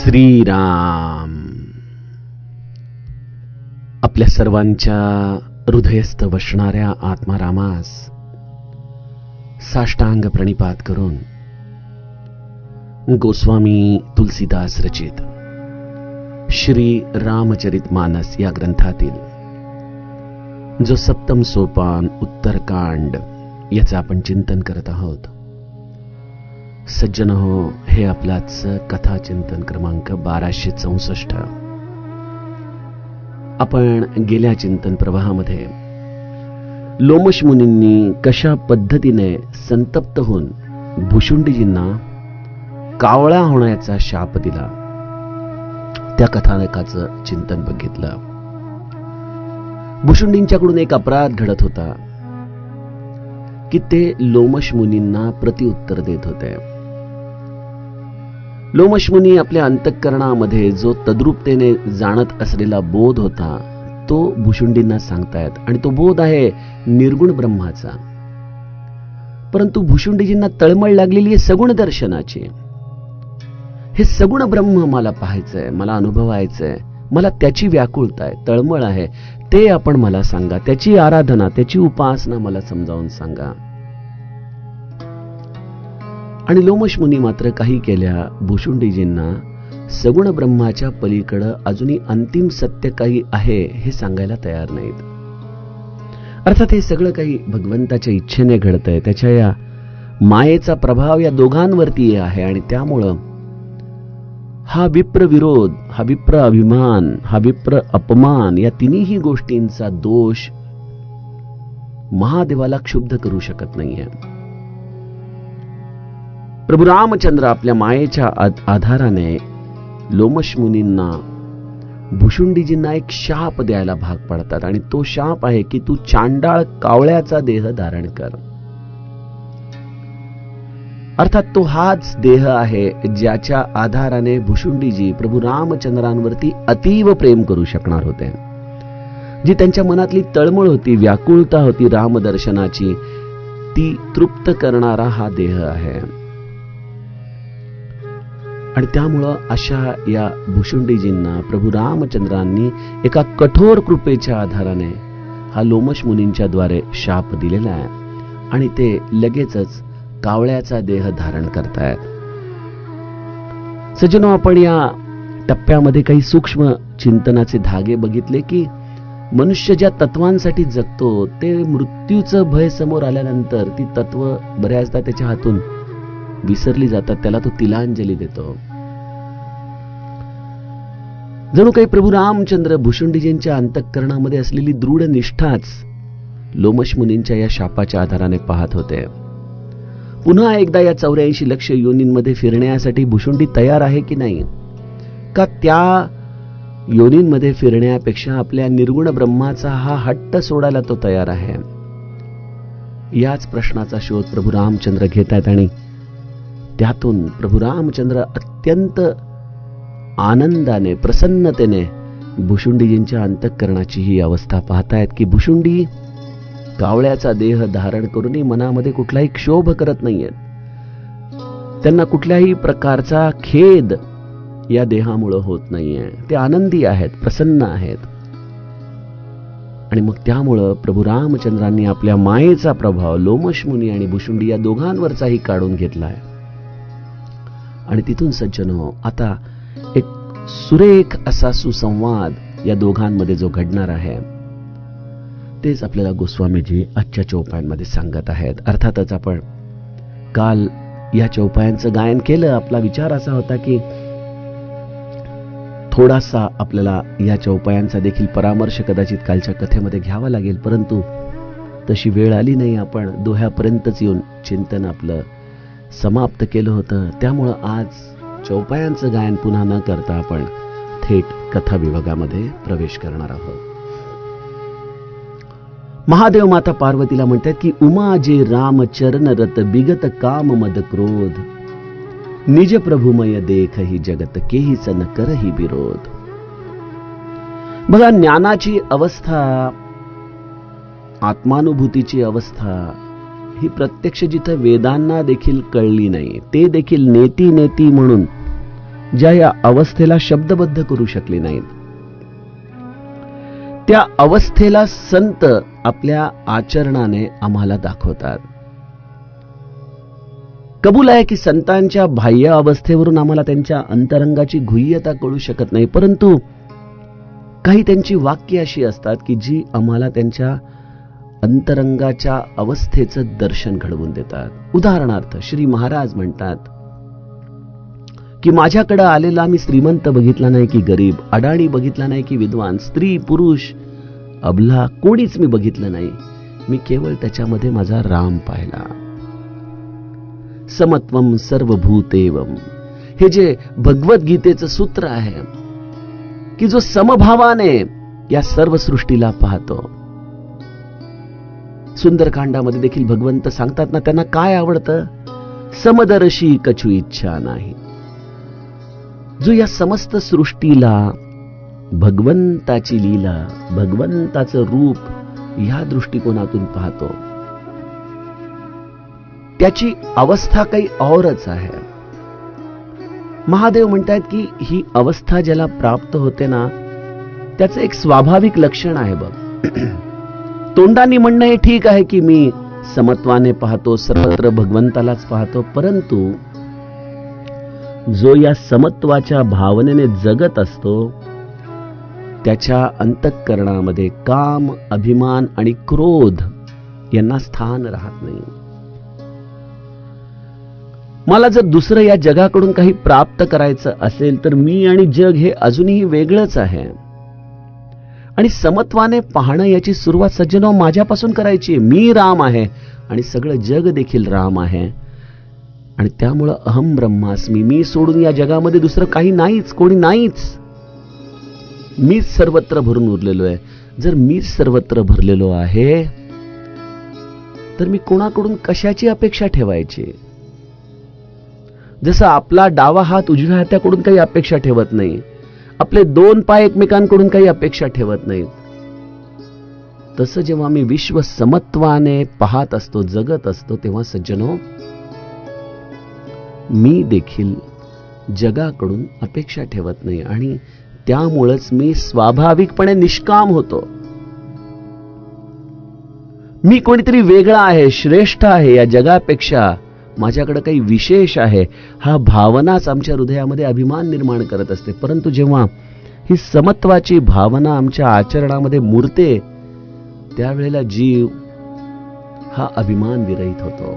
श्रीराम. आपल्या सर्वांच्या हृदयस्थ बसणाऱ्या आत्मारामास साष्टांग प्रणिपात करून गोस्वामी तुलसीदास रचित श्री रामचरित मानस या ग्रंथातील जो सप्तम सोपान उत्तरकांड याचं आपण चिंतन करत आहोत. सज्जन हो, हे आपलाच कथा चिंतन क्रमांक 1264. आपण गेल्या चिंतन प्रवाहामध्ये लोमश मुनींनी कशा पद्धतीने संतप्त होऊन भुशुंडीजींना कावळा होण्याचा शाप दिला त्या कथानकाचं चिंतन बघितलं. भुशुंडींच्याकडून एक अपराध घडत होता की ते लोमश मुनींना प्रत्युत्तर देत होते. लोमश मुनी आपल्या अंतःकरणामध्ये जो तद्रूपतेने जाणत असलेला बोध होता तो भुशुंडींना सांगतायत, आणि तो बोध आहे निर्गुण ब्रह्माचा. परंतु भुशुंडीजींना तळमळ लागलेली आहे सगुण दर्शनाची. हे सगुण ब्रह्म मला पाहायचंय, मला अनुभवायचंय, मला त्याची व्याकुळता आहे, तळमळ आहे, ते आपण मला सांगा. त्याची आराधना, त्याची उपासना मला समजावून सांगा. आणि लोमश मुनी मात्र काही केल्या भुशुंडीजींना सगुण ब्रह्माच्या पलीकडं अजूनही अंतिम सत्य काही आहे हे सांगायला तयार नाहीत. अर्थात हे सगळं काही भगवंताच्या इच्छेने घडतंय, त्याच्या या मायेचा प्रभाव या दोघांवरती आहे. आणि त्यामुळं हा विप्र विरोध, हा विप्र अभिमान, हा विप्र अपमान या तिन्ही गोष्टींचा दोष महादेवाला क्षुब्ध करू शकत नाहीये. प्रभू रामचंद्र आपल्या मायेच्या आधाराने लोमश मुनींना भुशुंडीजींना एक शाप द्यायला भाग पडतात, आणि तो शाप आहे की तू चांडाळ कावळ्याचा देह धारण कर. अर्थात तो हाच देह आहे ज्याच्या आधाराने भुशुंडीजी प्रभू रामचंद्रांवरती अतीव प्रेम करू शकणार होते. जी त्यांच्या मनातली तळमळ होती, व्याकुळता होती रामदर्शनाची, ती तृप्त करणारा हा देह आहे. आणि त्यामुळं अशा या भुशुंडीजींना प्रभू रामचंद्रांनी एका कठोर कृपेच्या आधाराने हा लोमश मुनींच्या द्वारे शाप दिलेला आहे, आणि ते लगेचच कावळ्याचा देह धारण करतायत. सज्जनो, आपण या टप्प्यामध्ये काही सूक्ष्म चिंतनाचे धागे बघितले की मनुष्य ज्या तत्वांसाठी जगतो ते मृत्यूचं भय समोर आल्यानंतर ती तत्व बऱ्याचदा त्याच्या हातून विसरली जातात. त्याला तो तिलांजली देतो. जणू काही प्रभू रामचंद्र भुशुंडीजींच्या अंतःकरणामध्ये असलेली दृढ निष्ठाच लोमश मुनींच्या या शापाच्या आधाराने पाहत होते. पुन्हा एकदा या 84 लक्ष योनींमध्ये फिरण्यासाठी भुशुंडी तयार आहे की नाही, का त्या योनींमध्ये फिरण्यापेक्षा आपल्या निर्गुण ब्रह्माचा हा हट्ट सोडायला तो तयार आहे. याच प्रश्नाचा शोध प्रभू रामचंद्र घेत आहेत, आणि त्यातून प्रभू रामचंद्र अत्यंत आनंदाने, प्रसन्नतेने भुशुंडीजींच्या अंतःकरणाची ही अवस्था पाहतायत की भुशुंडी कावळ्याचा देह धारण करूनही मनामध्ये कुठलाही क्षोभ करत नाहीयेत. त्यांना कुठल्याही प्रकारचा खेद या देहामुळे होत नाहीये. ते आनंदी आहेत, प्रसन्न आहेत. आणि मग त्यामुळं प्रभू रामचंद्रांनी आपल्या मायेचा प्रभाव लोमश मुनी आणि भुशुंडी या दोघांवरचाही काढून घेतलाय. आणि तिथून सज्जनो, आता एक सुरेख असा सुसंवाद या दोघांमध्ये जो घडणार आहे तेच आपल्याला गोस्वामीजी आजच्या चौपायांमध्ये सांगत आहेत. अर्थातच आपण काल या चौपायांचं गायन केलं. आपला विचार असा होता की थोडासा आपल्याला या चौपायांचा देखील परामर्श कदाचित कालच्या कथेमध्ये घ्यावा लागेल, परंतु तशी वेळ आली नाही. आपण दोह्यापर्यंतच येऊन चिंतन आपलं समाप्त केलं होतं. त्यामुळं आज चौपायांचं गायन पुन्हा न करता आपण थेट कथा विभागामध्ये प्रवेश करणार आहोत. महादेव माता पार्वतीला म्हणतात की उमा जे राम चरण रत बिगत काम मद क्रोध, निज प्रभुमय देख ही जगत केहीच न करही विरोध. बघा, ज्ञानाची अवस्था, आत्मानुभूतीची अवस्था ही प्रत्यक्ष जिथं वेदांना देखील कळली नाही, ते देखील नेती नेती म्हणून ज्या या अवस्थेला शब्दबद्ध करू शकले नाहीत. त्या अवस्थेला संत आपल्या आचरणाने आम्हाला दाखवतात. कबूल आहे की संतांच्या बाह्य अवस्थेवरून आम्हाला त्यांच्या अंतरंगाची गुह्यता कळू शकत नाही, परंतु काही त्यांची वाक्य अशी असतात की जी आम्हाला त्यांच्या अंतरंगाच्या अवस्थेचं दर्शन घडवून देतात. उदाहरणार्थ श्री महाराज म्हणतात की माझ्याकडे आलेला मी श्रीमंत बघितला नाही की गरीब, अडाणी बघितला नाही की विद्वान, स्त्री पुरुष अबला कोणीच मी बघितलं नाही. मी केवळ त्याच्यामध्ये माझा राम पाहिला. समत्वम सर्वभूतेवम, हे जे भगवद्गीतेचं सूत्र आहे की जो समभावाने या सर्व सृष्टीला पाहतो. सुंदरकांडामध्ये देखील भगवंत सांगतात ना, त्यांना काय आवडतं? समदर्शी कछु इच्छा नाही. जो या समस्त सृष्टीला भगवंताची लीला, भगवंताचं रूप ह्या दृष्टिकोनातून पाहतो, त्याची अवस्था काही औरच आहे. महादेव म्हणतात की ही अवस्था ज्याला प्राप्त होते ना, त्याचं एक स्वाभाविक लक्षण आहे बघ. तोंडाने म्हणणं हे ठीक आहे की मी समत्वाने पाहतो, सर्वत्र भगवंतालाच पाहतो, परंतु जो या समत्वाच्या भावनेने जगत असतो त्याच्या अंतःकरणामध्ये काम, अभिमान आणि क्रोध यांना स्थान राहत नाही. मला जर दुसरं या जगाकडून काही प्राप्त करायचं असेल तर मी आणि जग हे अजूनही वेगळंच आहे. आणि समत्वाने पाहणं याची सुरुवात सज्जनो माझ्यापासून करायची. मी राम आहे आणि सगळं जग देखील राम आहे. आणि त्यामुळं अहम ब्रह्मास्मी, मी सोडून या जगामध्ये दुसरं काही नाहीच, कोणी नाहीच. मीच सर्वत्र भरून उरलेलो आहे. जर मीच सर्वत्र भरलेलो आहे तर मी कोणाकडून कशाची अपेक्षा ठेवायची? जसं आपला डावा हात उजव्या हाताकडून काही अपेक्षा ठेवत नाही, आपले दोन पाय एकमेकांकडून काही अपेक्षा ठेवत नाहीत, तसं जेव्हा मी विश्व समत्वाने पाहत असतो, जगत असतो, तेव्हा सज्जनो मी देखील जगाकडून अपेक्षा ठेवत नाही आणि त्यामुळेच मी स्वाभाविकपणे निष्काम होतो. मी कोणीतरी वेगळा आहे, श्रेष्ठ आहे, या जगापेक्षा माझ्याकडे काही विशेष आहे, हा भावनाच आमच्या हृदयामध्ये अभिमान निर्माण करत असते. परंतु जेव्हा ही समत्वाची भावना आमच्या आचरणामध्ये मुरते त्यावेळेला जीव हा अभिमान विरहित होतो.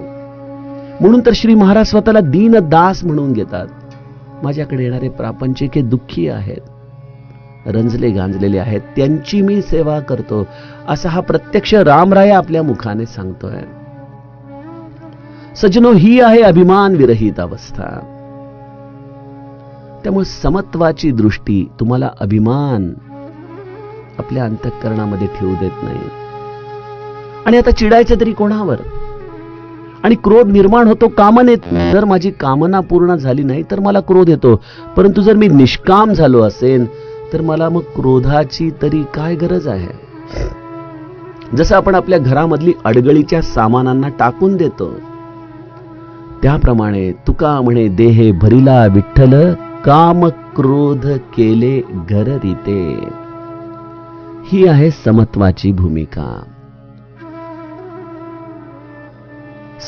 म्हणून तर श्री महाराज स्वतःला दीनदास म्हणून घेतात. माझ्याकडे येणारे प्रापंचिक हे दुःखी आहेत, रंजले गांजलेले आहेत, त्यांची मी सेवा करतो, असा हा प्रत्यक्ष रामराया आपल्या मुखाने सांगतोय. सज्जनो, ही आहे अभिमान विरहित अवस्था. त्यामुळे समत्वाची दृष्टी तुम्हाला अभिमान आपल्या अंतःकरणामध्ये ठेवू देत नाही. आणि आता चिडायचं तरी कोणावर? आणि क्रोध निर्माण होतो कामनेत. जर माझी कामना पूर्ण झाली नाही तर मला क्रोध येतो, परंतु जर मी निष्काम झालो असेल तर मला मग क्रोधाची तरी काय गरज आहे? जसं आपण आपल्या घरामधली अडगळीच्या सामानांना टाकून देतो त्याप्रमाणे तुका म्हणे देहे भरिला विठ्ठल, काम क्रोध केले घर रीते. ही आहे समत्वाची भूमिका.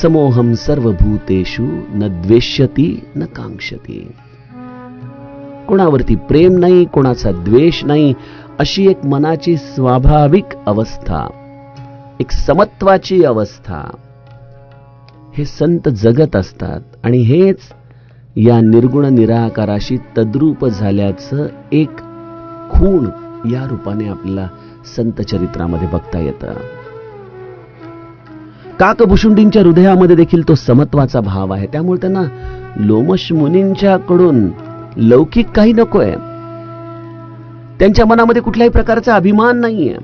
समोहम सर्वभूतेषु न द्वेष्यति न कांक्षति. कोणावरती प्रेम नाही, कोणाचा द्वेष नाही, अशी एक मनाची स्वाभाविक अवस्था, एक समत्वाची अवस्था हे संत जगत असतात. आणि हेच या निर्गुण निराकाराशी तद्रूप झाल्याचं एक खूण या रूपाने आपल्याला संत चरित्रामध्ये बघता येतं. काकभुशुंडींच्या हृदयामध्ये देखील तो समत्वाचा भाव आहे. त्यामुळे त्यांना लोमश मुनींच्याकडून लौकिक काही नकोय. त्यांच्या मनामध्ये कुठल्याही प्रकारचा अभिमान नाहीये.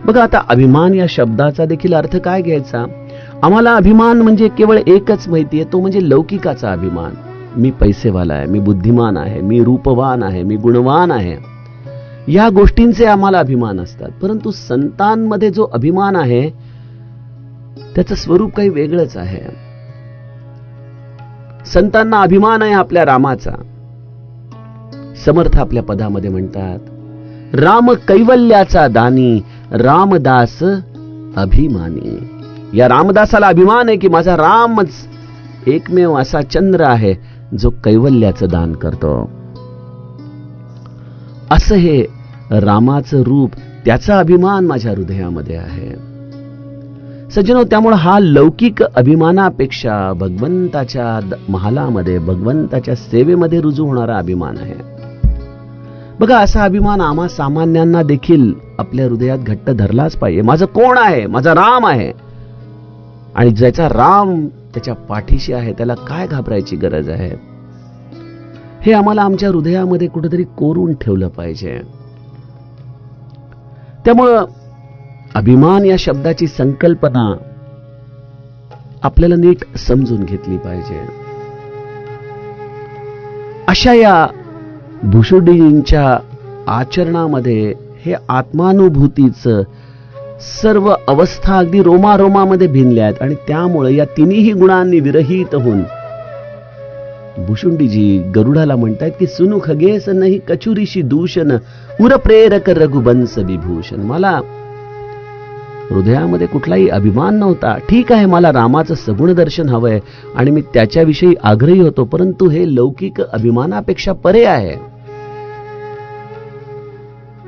बघा, आता अभिमान या शब्दाचा देखील अर्थ काय घ्यायचा? आम्हाला अभिमान म्हणजे केवळ एकच माहितीये, तो म्हणजे लौकिकाचा अभिमान. मी पैसेवाला आहे, मी बुद्धिमान आहे, मी रूपवान आहे, मी गुणवान आहे, या गोष्टींचे आम्हाला अभिमान असतात. परंतु संतांमध्ये जो अभिमान आहे त्याचं स्वरूप काही वेगळंच आहे. संतांना अभिमान आहे आपल्या रामाचा. समर्थ आपल्या पदामध्ये म्हणतात, राम कैवल्याचा दानी, रामदास अभिमानी. या रामदासाला अभिमान आहे की माझा रामच एकमेव असा चंद्र आहे जो कैवल्याचं दान करतो. असं हे रामाचं रूप, त्याचा अभिमान माझ्या हृदयामध्ये आहे. सज्जनो, त्यामुळे हा लौकिक अभिमानापेक्षा भगवंताच्या महालामध्ये, भगवंताच्या सेवेमध्ये रुजू होणारा अभिमान आहे. बघा, असा अभिमान आम्हा सामान्यांना देखील आपल्या हृदयात घट्ट धरलाच पाहिजे. माझं कोण आहे? माझा राम आहे. आणि ज्याचा राम त्याच्या पाठीशी आहे त्याला काय घाबरायची गरज आहे? हे आम्हाला आमच्या हृदयामध्ये कुठेतरी कोरून ठेवलं पाहिजे. त्यामुळं अभिमान या शब्दाची संकल्पना आपल्याला नीट समजून घेतली पाहिजे. अशा या भुशुंडीजींच्या आचरणामध्ये हे आत्मानुभूतीचं सर्व अवस्था अगदी रोमारोमामध्ये भिनल्या आहेत. आणि त्यामुळे या तिन्ही गुणांनी विरहित होऊन भुशुंडीजी गरुडाला म्हणतायत की सुनु खगेस नाही कचुरीशी दूषण, उर प्रेरक रघुबंस विभूषण. मला हृदयामध्ये कुठलाही अभिमान नव्हता. ठीक आहे, मला रामाचं सगुण दर्शन हवंय आणि मी त्याच्याविषयी आग्रही होतो, परंतु हे लौकिक अभिमानापेक्षा परे आहे.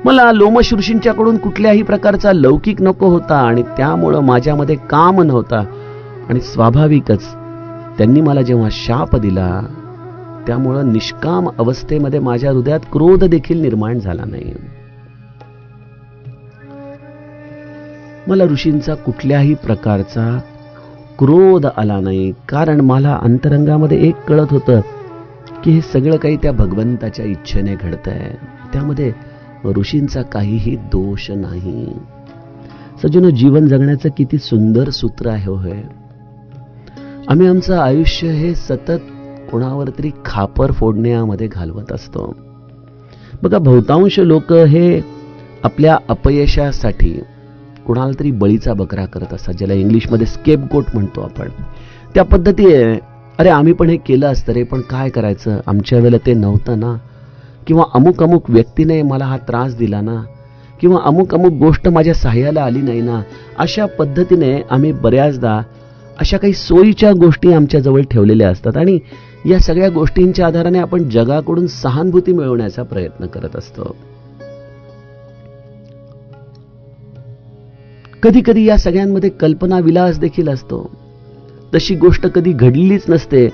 मला लोमश ऋषींच्याकडून कुठल्याही प्रकारचा लौकिक नको होता आणि त्यामुळं माझ्यामध्ये काम नव्हता. आणि स्वाभाविकच त्यांनी मला जेव्हा शाप दिला त्यामुळं निष्काम अवस्थेमध्ये माझ्या हृदयात क्रोध देखील निर्माण झाला नाही. मला ऋषींचा कुठल्याही प्रकारचा क्रोध आला नाही, कारण मला अंतरंगामध्ये एक कळत होतं की हे सगळं काही त्या भगवंताच्या इच्छेने घडतंय. त्यामध्ये ऋषींचा काहीही दोष नाही. सज्जनो, जीवन जगण्याचं किती सुंदर सूत्र आहे होय. आम्ही आमचं आयुष्य हे सतत कोणावर तरी खापर फोडण्यामध्ये घालवत असतो. बघा, बहुतांश लोक हे आपल्या अपयशासाठी कोणाला तरी बळीचा बकरा करत असतात, ज्याला इंग्लिशमध्ये स्केपगोट म्हणतो आपण. त्या पद्धतीने अरे आम्ही पण हे केलं असतं रे, पण काय करायचं, आमच्या वेळेला ते नव्हतं ना, किंवा अमुक अमुक व्यक्तीने मला हा त्रास दिला ना, किंवा अमुक अमुक गोष्ट माझ्या सहाय्याला आली नाही ना. अशा पद्धतीने आम्ही बऱ्याचदा अशा काही सोयीच्या गोष्टी आमच्या जवळ ठेवलेल्या असतात आणि या सगळ्या गोष्टींच्या आधाराने आपण जगाकडून सहानुभूती मिळवण्याचा प्रयत्न करत असतो. कधी कधी या सगळ्यांमध्ये कल्पना विलास देखील असतो. तशी गोष्ट कधी घडलीच नसते,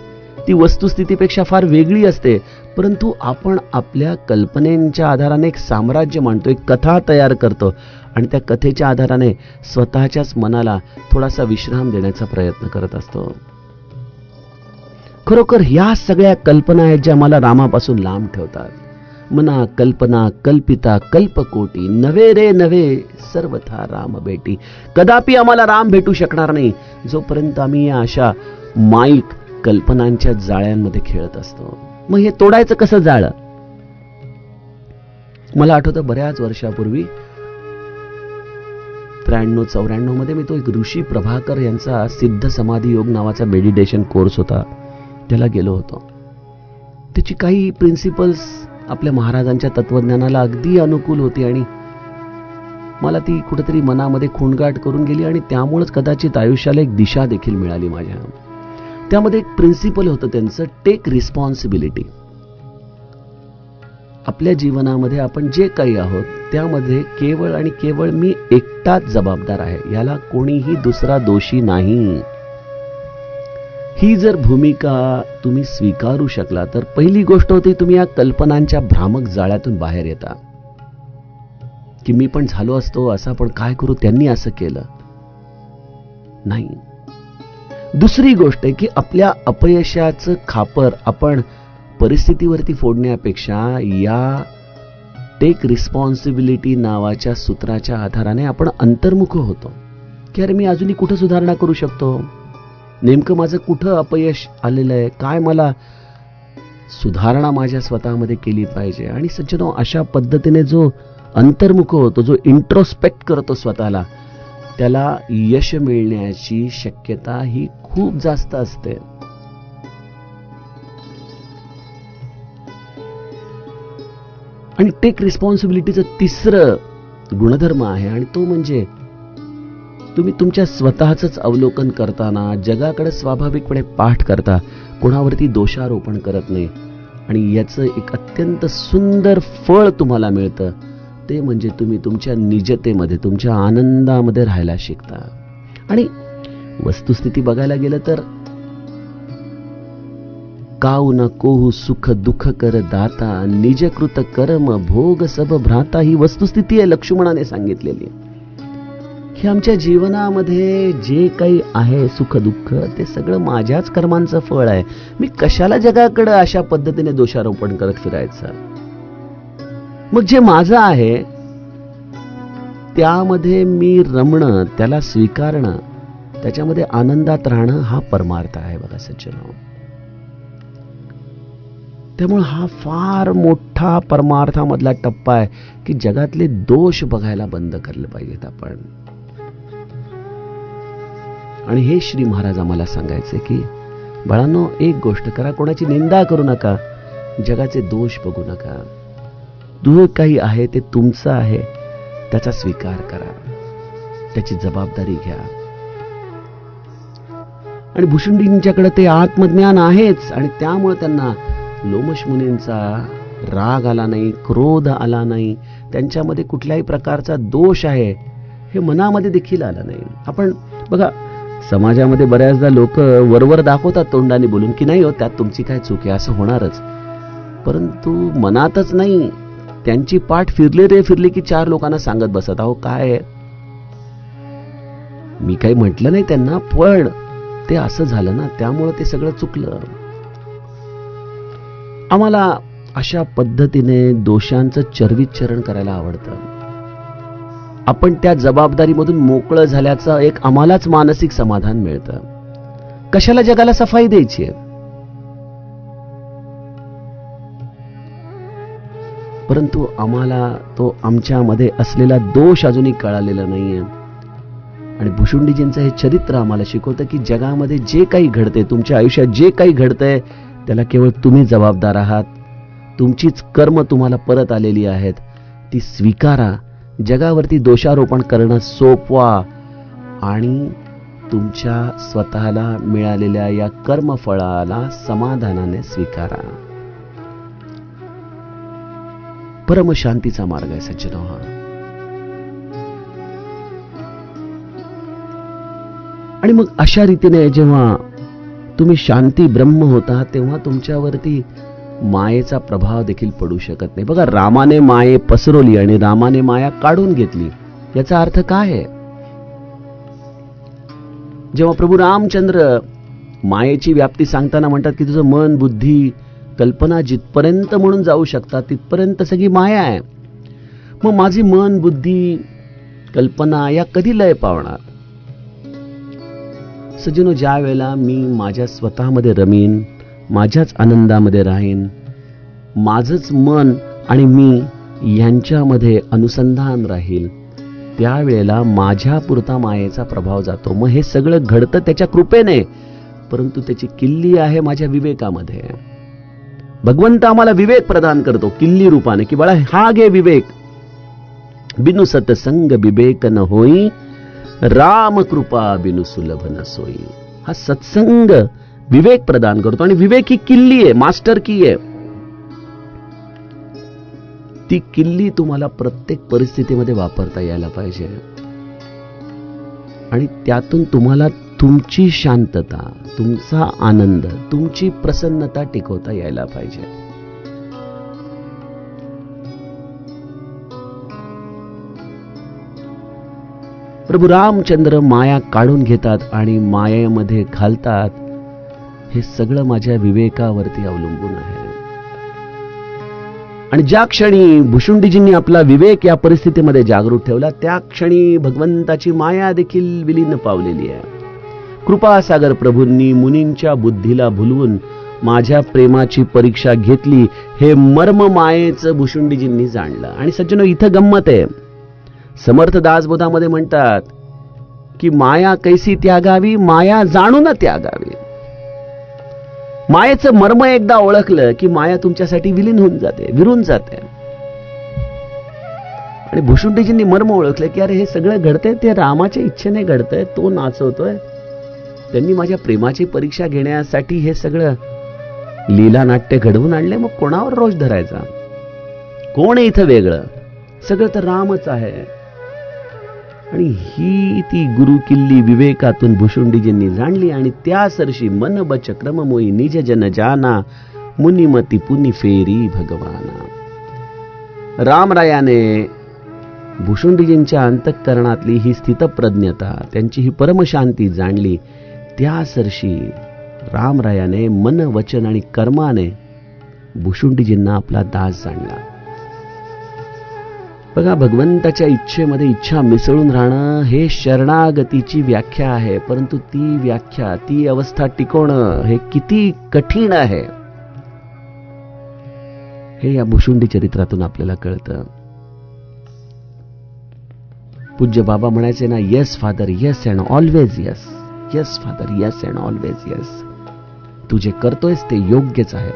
ती वस्तुस्थितीपेक्षा फार वेगळी असते, परंतु आपण आपल्या कल्पनेच्या आधाराने एक साम्राज्य मांडतो, एक कथा तयार करतो आणि त्या कथेच्या आधाराने स्वतःच्याच मनाला थोडासा विश्राम देण्याचा प्रयत्न करत असतो. खरोखर ह्या सगळ्या कल्पना आहेत ज्या मला रामापासून लांब ठेवतात. मना कल्पना कल्पिता कल्पकोटी, नवे रे नवे सर्वथा राम भेटी. कदापि आम्हाला राम भेटू शकणार नाही जोपर्यंत आम्ही या अशा माईक कल्पनांच्या जाळ्यांमध्ये खेळत असतो. मग हे तोडायचं कसं जाळ? मला आठवतं बऱ्याच वर्षापूर्वी 93-94 मध्ये मी तो एक ऋषी प्रभाकर यांचा सिद्ध समाधी योग नावाचा मेडिटेशन कोर्स होता, त्याला गेलो होतो. त्याची काही प्रिन्सिपल्स आपल्या महाराजांच्या तत्वज्ञानाला अगदी अनुकूल होती आणि मला ती कुठेतरी मनामध्ये खूणगाठ करून गेली आणि त्यामुळेच कदाचित आयुष्याला एक दिशा देखील मिळाली माझ्या. त्यामध्ये एक प्रिन्सिपल होतं त्यांचं, टेक रिस्पॉन्सिबिलिटी. आपल्या जीवनामध्ये आपण जे काही आहोत त्यामध्ये केवळ आणि केवळ मी एकटाच जबाबदार आहे, याला कोणीही दुसरा दोषी नाही. ही जर भूमिका तुम्ही स्वीकारू शकला तर पहिली गोष्ट होती, तुम्ही या कल्पनांच्या भ्रामक जाळ्यातून बाहेर येता की मी पण झालो असतो असा, पण काय करू, त्यांनी असं केलं नाही. दुसरी गोष्ट आहे की आपल्या अपयशाचं खापर आपण परिस्थितीवरती फोडण्यापेक्षा या टेक रिस्पॉन्सिबिलिटी नावाच्या सूत्राच्या आधाराने आपण अंतर्मुख होतो की अरे मी अजूनही कुठं सुधारणा करू शकतो, नेमकं माझं कुठं अपयश आलेलं आहे, काय मला सुधारणा माझ्या स्वतःमध्ये केली पाहिजे. आणि सज्जनो, अशा पद्धतीने जो अंतर्मुख होतो, जो इंट्रोस्पेक्ट करतो स्वतःला, त्याला यश मिळण्याची शक्यता ही खूप जास्त असते. आणि टेक रिस्पॉन्सिबिलिटीचं तिसरं गुणधर्म आहे, आणि तो म्हणजे तुम्ही तुमच्या स्वतःच अवलोकन करताना जगाकडे स्वाभाविकपणे पाठ करता, कोणावरती दोषारोपण करत नाही, आणि याचं एक अत्यंत सुंदर फळ तुम्हाला मिळतं. ते म्हणजे तुम्ही तुमच्या निजतेमध्ये, तुमच्या आनंदामध्ये राहायला शिकता. आणि वस्तुस्थिती बघायला गेलं तर काऊ न कोहू सुख दुःख कर दाता, निजकृत कर्म भोग सब भ्राता, ही वस्तुस्थिती आहे लक्ष्मणाने सांगितलेली. हे आमच्या जीवनामध्ये जे काही आहे सुख दुःख, ते सगळं माझ्याच कर्मांचं फळ आहे. मी कशाला जगाकडे अशा पद्धतीने दोषारोपण करत फिरायचं. मग जे माझं आहे त्यामध्ये मी रमणं, त्याला स्वीकारणं, त्याच्यामध्ये आनंदात राहणं, हा परमार्थ आहे बघा सज्जनो. त्यामुळे हा फार मोठा परमार्थामधला टप्पा आहे की जगातले दोष बघायला बंद केले पाहिजेत आपण. आणि हे श्री महाराज आम्हाला सांगायचे की बाळांनो, एक गोष्ट करा, कोणाची निंदा करू नका, जगाचे दोष बघू नका. जो काही आहे ते तुमचं आहे, त्याचा स्वीकार करा, त्याची जबाबदारी घ्या. आणि भुशुंडींच्याकडे ते आत्मज्ञान आहेच, आणि त्यामुळे त्यांना लोमश मुनींचा राग आला नाही, क्रोध आला नाही, त्यांच्यामध्ये कुठल्याही प्रकारचा दोष आहे हे मनामध्ये देखील आला नाही. आपण बघा, समाजामध्ये बऱ्याचदा लोक वरवर दाखवतात तोंडाने बोलून की नाही हो, त्यात तुमची काय चूक आहे, असं होणारच. परंतु मनातच नाही, त्यांची पाठ फिरली की चार लोकांना सांगत बसत, अहो काय मी काही म्हटलं नाही त्यांना, पण ते असं झालं ना, त्यामुळे ते सगळं चुकलं. आम्हाला अशा पद्धतीने दोषांचं चरविचरण करायला आवडतं. आपण त्या जबाबदारीमधून मोकळं झाल्याचं एक आम्हालाच मानसिक समाधान मिळतं. कशाला जगाला सफाई द्यायची आहे. परंतु आम्हाला तो आमच्यामध्ये असलेला दोष अजूनही कळालेला नाहीये. आणि भुशुंडीजींचं हे चरित्र आम्हाला शिकवतं की जगामध्ये जे काही घडते, तुमच्या आयुष्यात जे काही घडतंय, त्याला केवळ तुम्ही जबाबदार आहात. तुमचीच कर्म तुम्हाला परत आलेली आहेत, ती स्वीकारा. जगावरती दोषारोपण करणं सोपवा आणि तुमच्या स्वतःला मिळालेल्या या कर्मफळाला समाधानाने स्वीकारा. परमशांतीचा मार्ग आहे सज्जनो हा. आणि मग अशा रीतीने जेव्हा तुम्ही शांती ब्रह्म होता, तेव्हा तुमच्यावरती मायेचा प्रभाव देखील पडू शकत नाही. बघा, रामाने माये पसरवली आणि रामाने माया काढून घेतली. याचा अर्थ काय आहे? जेव्हा प्रभू रामचंद्र मायेची व्याप्ती सांगताना म्हणतात की तुझं मन बुद्धी कल्पना जिथपर्यंत म्हणून जाऊ शकतात तिथपर्यंत सगळी माया आहे. मग माझी मन बुद्धी कल्पना या कधी लय पावणार? सज्जनो, ज्या वेळेला मी माझ्या स्वतःमध्ये रमीन, माझ्याच आनंदामध्ये राहीन, माझंच मन आणि मी यांच्यामध्ये अनुसंधान राहील, त्यावेळेला माझ्या पुरता मायेचा प्रभाव जातो. मग हे सगळं घडतं त्याच्या कृपेने, परंतु त्याची किल्ली आहे माझ्या विवेकामध्ये. भगवंत आम्हाला विवेक प्रदान करतो किल्ली रूपाने की बाळा हा घे विवेक. बिनु सतसंग विवेक न होई, राम कृपा बिनु सुलभ न सोई. हा सत्संग विवेक प्रदान करतो आणि विवेक ही किल्ली आहे, मास्टर की आहे. ती किल्ली तुम्हाला प्रत्येक परिस्थितीमध्ये वापरता यायला पाहिजे आणि त्यातून तुम्हाला तुमची शांतता, तुमचा आनंद, तुमची प्रसन्नता टिकवता यायला पाहिजे. प्रभू रामचंद्र माया काढून घेतात आणि मायेमध्ये घालतात. हे सगळं माझ्या विवेकावरती अवलंबून आहे. आणि ज्या क्षणी भुशुंडीजींनी आपला विवेक या परिस्थितीमध्ये जागृत ठेवला, त्या क्षणी भगवंताची माया देखील विलीन पावलेली आहे. कृपासागर प्रभूंनी मुनींच्या बुद्धीला भुलवून माझ्या प्रेमाची परीक्षा घेतली, हे मर्म मायेचं भुशुंडीजींनी जाणलं. आणि सज्जनो, इथं गंमत आहे. समर्थ दासबोधामध्ये म्हणतात की माया कैसी त्यागावी, माया जाणून त्यागावी. मायेचं मर्म एकदा ओळखलं की माया तुमच्यासाठी विलीन होऊन जाते, विरून जाते. आणि भुशुंडीजींनी मर्म ओळखले की अरे हे सगळं घडतंय ते रामाच्या इच्छेने घडतंय, तो नाचवतोय. त्यांनी माझ्या प्रेमाची परीक्षा घेण्यासाठी हे सगळं लीला नाट्य घडवून आणले. मग कोणावर रोष धरायचा? कोण आहे इथं वेगळं? सगळं तर रामच आहे. आणि ही ती गुरु किल्ली विवेकातून भुशुंडीजींनी जाणली. आणि त्या सरशी मन बच क्रम मोई निज जन जाना मुनिमती पुनि फेरी भगवाना. रामरायाने भुशुंडीजींच्या अंतःकरणातली ही स्थितप्रज्ञता, त्यांची ही परमशांती जाणली. त्या सरशी रामरायाने मन वचन आणि कर्माने भुशुंडीजींना आपला दास जाणला. बघा, भगवंताच्या इच्छेमध्ये इच्छा मिसळून राहणं हे शरणागतीची व्याख्या आहे. परंतु ती व्याख्या, ती अवस्था टिकवणं हे किती कठीण आहे हे या भुशुंडी चरित्रातून आपल्याला कळतं. पूज्य बाबा म्हणायचे ना, yes father yes and always yes, yes father yes and always yes. तू जे करतोयस ते योग्यच आहे,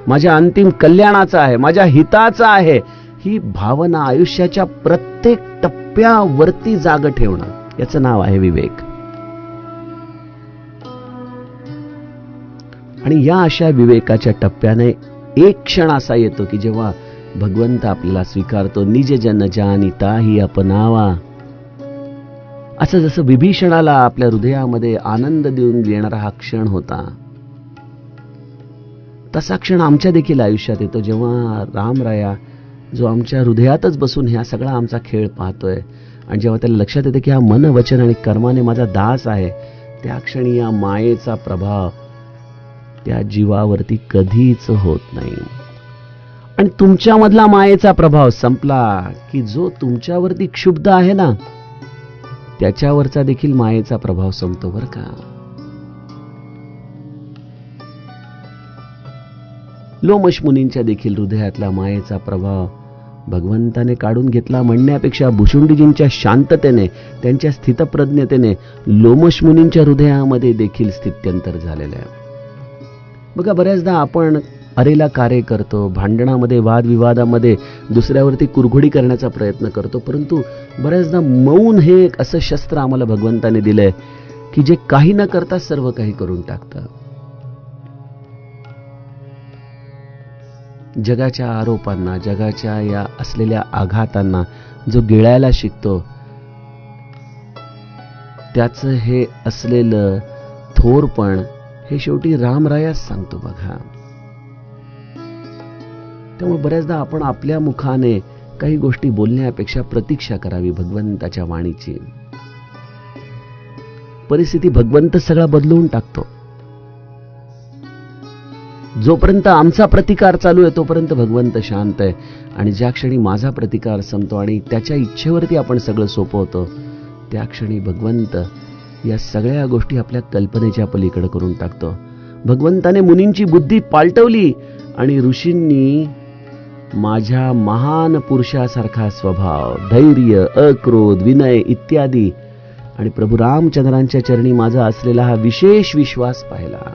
माझ्या अंतिम कल्याणाचं आहे, माझ्या हिताचं आहे. ही भावना आयुष्याच्या प्रत्येक टप्प्यावरती जाग ठेवणं, याचं नाव आहे विवेक. आणि या अशा विवेकाच्या टप्प्याने एक क्षण असा येतो की जेव्हा भगवंत आपल्याला स्वीकारतो. निज जन जानिता ही अपनावा. असं जसं विभीषणाला आपल्या हृदयामध्ये आनंद देऊन येणारा हा क्षण होता, तसा क्षण आमच्या देखील आयुष्यात येतो जेव्हा रामराया जो आमच्या हृदयातच बसून हा सगळा आमचा खेळ पाहतोय. आणि जेव्हा त्याला लक्षात येते की हा मन वचन आणि कर्माने माझा दास आहे, त्या क्षणी या मायेचा प्रभाव त्या जीवावरती कधीच होत नाही. आणि तुमच्यामधला मायेचा प्रभाव संपला की जो तुमच्यावरती क्षुब्ध आहे ना, त्याच्यावरचा देखील मायेचा प्रभाव संपतो बरं का. लोमश मुनींच्या देखील हृदयातला मायेचा प्रभाव भगवंताने काढून घेतला म्हणण्यापेक्षा भुशुंडीजींच्या शांततेने, त्यांच्या स्थितप्रज्ञतेने लोमश मुनींच्या हृदयामध्ये देखील स्थित्यंतर झालेलं आहे. बघा, बऱ्याचदा आपण अरेला कार्य करतो, भांडणामध्ये वादविवादामध्ये दुसऱ्यावरती कुरघोडी करण्याचा प्रयत्न करतो. परंतु बऱ्याचदा मौन हे एक असं शस्त्र आम्हाला भगवंताने दिलंय की जे काही न करता सर्व काही करून टाकतं. जगाच्या आरोपांना, जगाच्या या असलेल्या आघातांना जो गिळायला शिकतो, त्याचं हे असलेलं थोरपण हे शेवटी रामरायास सांगतो बघा. त्यामुळे बऱ्याचदा आपण आपल्या मुखाने काही गोष्टी बोलण्यापेक्षा प्रतीक्षा करावी भगवंताच्या वाणीची. परिस्थिती भगवंत सगळा बदलवून टाकतो. जोपर्यंत आमचा प्रतिकार चालू आहे तोपर्यंत भगवंत शांत आहे. आणि ज्या क्षणी माझा प्रतिकार संपतो आणि त्याच्या इच्छेवरती आपण सगळं सोपवतो, त्या क्षणी भगवंत या सगळ्या गोष्टी आपल्या कल्पनेच्या पलीकडे करून टाकतो. भगवंताने मुनींची बुद्धी पालटवली आणि ऋषींनी माझ्या महान पुरुषासारखा स्वभाव, धैर्य, अक्रोध, विनय इत्यादी आणि प्रभू रामचंद्रांच्या चरणी माझा असलेला हा विशेष विश्वास पाहिला.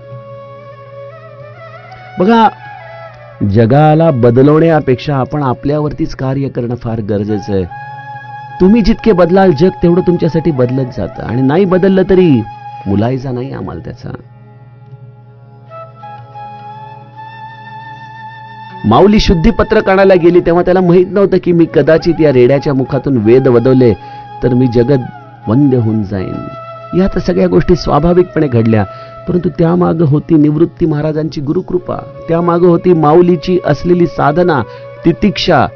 बघा, जगाला बदलवण्यापेक्षा आपण आपल्यावरतीच कार्य करणं फार गरजेचं आहे. तुम्ही जितके बदलाल जग तेवढं तुमच्यासाठी बदलत जातं. आणि नाही बदललं तरी मुलायचा नाही आम्हाला त्याचा. माऊली शुद्धीपत्र काढायला गेली तेव्हा त्याला माहित नव्हतं की मी कदाचित या रेड्याच्या मुखातून वेद वदवले तर मी जगत वंद्य होऊन जाईन. या तर सगळ्या गोष्टी स्वाभाविकपणे घडल्या. परंतु त्यामागे होती निवृत्ती महाराजांची गुरुकृपा, त्यामागे होती माऊलीची असलेली साधना, तितिक्षा,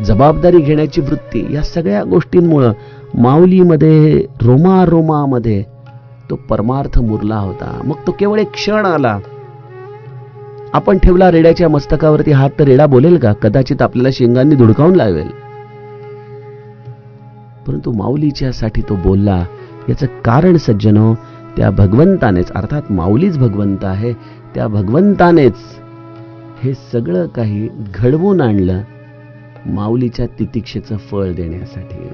जबाबदारी घेण्याची वृत्ती. या सगळ्या गोष्टींमुळे माऊलीमध्ये रोमारोमामध्ये तो परमार्थ मुरला होता. मग तो केवळ एक क्षण आला. आपण ठेवला रेड्याच्या मस्तकावरती हात तर रेडा बोलेल का? कदाचित आपल्याला शेंगांनी धुडकावून लावेल. परंतु माऊलीच्या साठी तो बोलला. याचं कारण सज्जनो, त्या भगवंतानेच, अर्थात माऊलीच भगवंत आहे, त्या भगवंतानेच हे सगळं काही घडवून आणलं माऊलीच्या तितिक्षेचं फळ देण्यासाठी.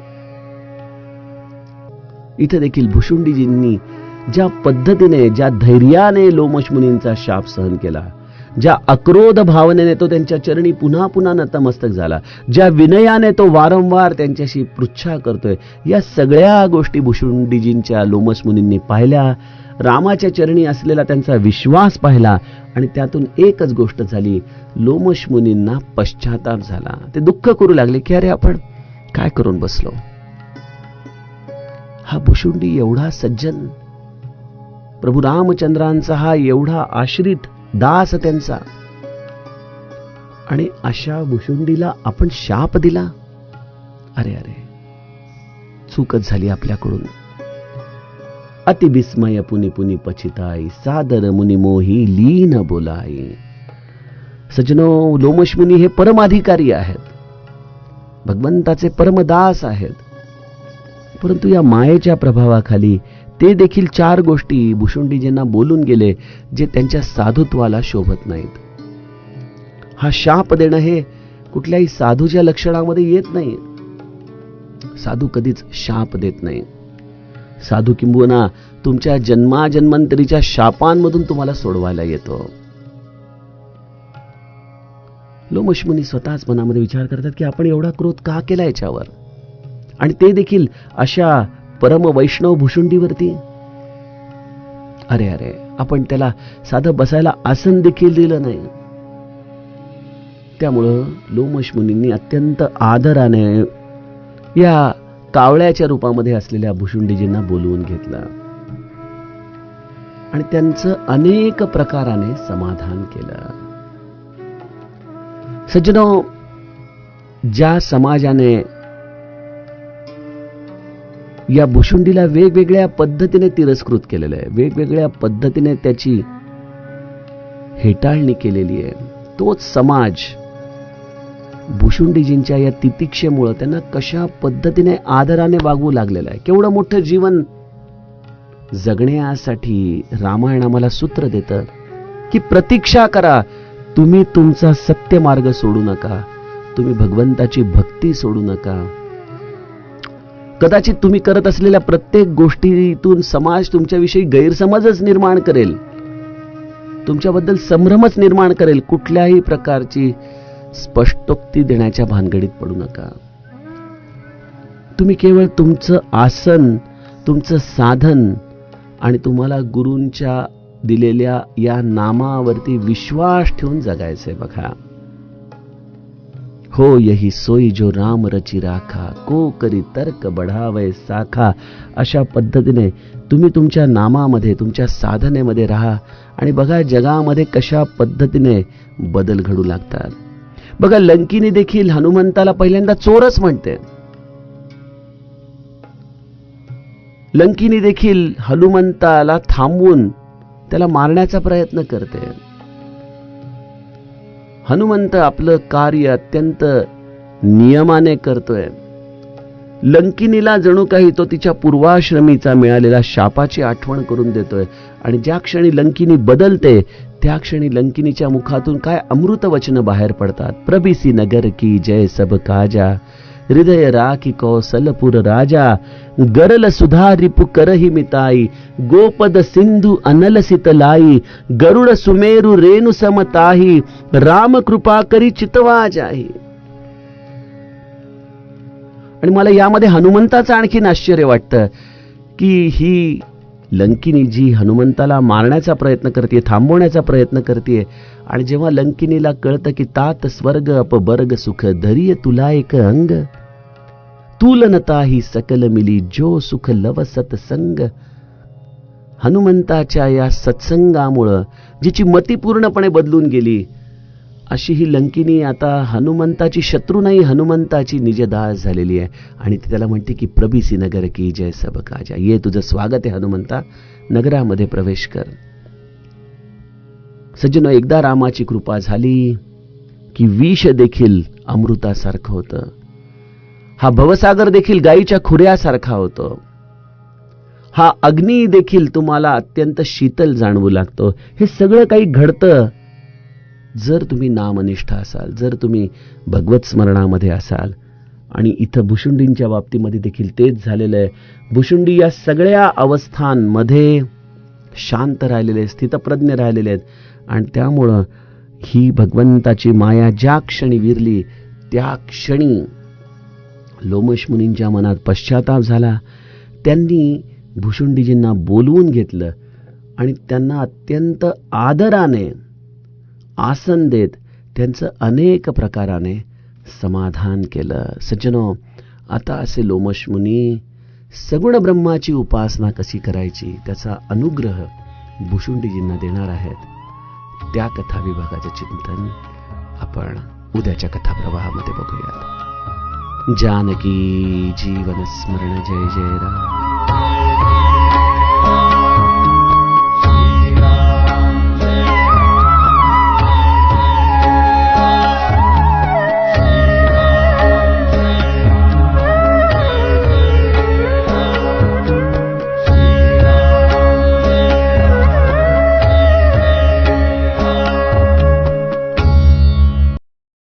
इथे देखील भुशुंडीजींनी ज्या पद्धतीने, ज्या धैर्याने लोमश मुनींचा शाप सहन केला, ज्या अक्रोध भावनेने तो त्यांच्या चरणी पुन्हा पुन्हा नतमस्तक झाला, ज्या विनयाने तो वारंवार त्यांच्याशी पृच्छा करतोय, या सगळ्या गोष्टी भुशुंडीजींच्या लोमश मुनींनी पाहिल्या. रामाच्या चरणी असलेला त्यांचा विश्वास पाहिला आणि त्यातून एकच गोष्ट झाली, लोमश मुनींना पश्चाताप झाला. ते दुःख करू लागले की अरे आपण काय करून बसलो. हा भुशुंडी एवढा सज्जन, प्रभू रामचंद्रांचा हा एवढा आश्रित दास त्यांचा, आणि अशा भुशुंडीला आपण शाप दिला. अरे अरे, चूकच झाली आपल्याकडून. अतिविस्मय पुनि पुनि पचिताई, सादर मुनी मोही लीन बोलाई. सज्जनो, लोमश मुनी हे परमाधिकारी आहेत, भगवंताचे परमदास आहेत, परंतु या मायेच्या प्रभावाखाली ते देखील 4 गोष्टी भुशुंडीजींना बोलून गेले जे त्यांच्या साधुत्वाला शोभत नाहीत. हा शाप देणं हे कुठल्याही साधूच्या लक्षणामध्ये येत नाही. साधू कधीच शाप देत नाही. साधू किंबहुना तुमच्या जन्माजन्मांतरीच्या शापांमधून तुम्हाला सोडवायला येतो. लोमश मुनी स्वतःच मनामध्ये विचार करतात की आपण एवढा क्रोध का केला याच्यावर, आणि ते देखील अशा परम वैष्णव भुशुंडीवरती. अरे अरे, आपण त्याला साधं बसायला आसन देखील दिलं नाही. त्यामुळं लोमश मुनींनी अत्यंत आदराने या कावळ्याच्या रूपामध्ये असलेल्या भुशुंडीजींना बोलवून घेतलं आणि त्यांचं अनेक प्रकाराने समाधान केलं. सज्जनो, ज्या समाजाने या भुशुंडीला वेगवेगळ्या पद्धतीने तिरस्कृत केलेलं आहे, वेगवेगळ्या पद्धतीने त्याची हेटाळणी केलेली आहे, तोच समाज भुशुंडीजींच्या या तितिक्षेमुळे त्यांना कशा पद्धतीने आदराने वागवू लागलेलं आहे. केवढं मोठं जीवन जगण्यासाठी रामायण आम्हाला सूत्र देतं की प्रतीक्षा करा, तुम्ही तुमचा सत्य मार्ग सोडू नका, तुम्ही भगवंताची भक्ती सोडू नका. कदाचित तुम्ही करत असलेल्या प्रत्येक गोष्टीतून समाज तुमच्याविषयी गैरसमजच निर्माण करेल, तुमच्याबद्दल संभ्रमच निर्माण करेल. कुठल्याही प्रकारची स्पष्टोक्ती देण्याच्या भानगडीत पडू नका. तुम्ही केवळ तुमचं आसन, तुमचं साधन आणि तुम्हाला गुरूंच्या दिलेल्या या नामावरती विश्वास ठेवून जगायचंय. बघा, हो यही सोई जो राम रची राखा, को करी तर्क बढावे साखा. अशा पद्धतीने तुम्ही तुमच्या नामामध्ये, तुमच्या साधनेमध्ये राहा आणि बघा जगामध्ये कशा पद्धतीने बदल घडू लागतात. बघा, लंकिनी देखील हनुमंताला पहिल्यांदा चोरच म्हणते. लंकिनी देखील हनुमंताला थांबवून त्याला मारण्याचा प्रयत्न करते. हनुमंत आपलं कार्य अत्यंत नियमाने करतोय. लंकिनीला जणू काही तो तिच्या पूर्वाश्रमीचा मिळालेला शापाची आठवण करून देतोय आणि ज्या क्षणी लंकिनी बदलते त्या क्षणी लंकिनीच्या मुखातून काय अमृत वचन बाहेर पडतात. प्रबिसी नगर की जय सब काजा, हृदय राखी कौसलपुर राजा, गरल सुधा रिपु करहि मिताई, गोपद सिंधु अनल सितलाई, गरुड सुमेरु रेणु समताही, राम कृपा करी चितवा जाही. आणि मला यामध्ये हनुमंताचं आणखीन आश्चर्य वाटतं की ही लंकिनी जी हनुमंताला मारण्याचा प्रयत्न करते, थांबवण्याचा प्रयत्न करते, आणि जेव्हा लंकिनीला कळतं की तात स्वर्ग अपबर्ग सुख धरिय तुला एक अंग, तुलनता ही सकल मिली जो सुख लव सत्संग. हनुमंताच्या या सत्संगामुळं जिची मती पूर्णपणे बदलून गेली, अशी ही लंकिनी आता हनुमंताची शत्रू नाही, हनुमंताची निजदास झालेली आहे. आणि ती त्याला म्हणते की प्रबिसी नगर की जय सब काजा, ये तुझं स्वागत आहे हनुमंता, नगरामध्ये प्रवेश कर. सज्जनो, एकदा रामाची कृपा झाली की विष देखील अमृतासारखं होतं. हा भवसागर देखील गायीच्या खुऱ्यासारखा होतो. हा अग्नी देखील तुम्हाला अत्यंत शीतल जाणवू लागतो. हे सगळं काही घडतं जर तुम्ही नामनिष्ठ असाल, जर तुम्ही भगवत स्मरणामध्ये असाल. आणि इथं भुशुंडींच्या बाबतीमध्ये देखील तेच झालेलं आहे. भुशुंडी या सगळ्या अवस्थांमध्ये शांत राहिलेले, स्थितप्रज्ञ राहिलेले आहेत आणि त्यामुळं ही भगवंताची माया ज्या क्षणी विरली त्या क्षणी लोमश मुनींच्या मनात पश्चाताप झाला. त्यांनी भुशुंडीजींना बोलवून घेतलं आणि त्यांना अत्यंत आदराने आसन देत त्यांचं अनेक प्रकाराने समाधान केलं. सज्जनो, आता असे लोमश मुनी सगुण ब्रह्माची उपासना कशी करायची त्याचा अनुग्रह भुशुंडीजींना देणार आहेत. त्या कथा विभागाचे चिंतन आपण उद्याच्या कथा प्रवाहामध्ये बघूयात. जानकी जीवन स्मरण. जय जय राम.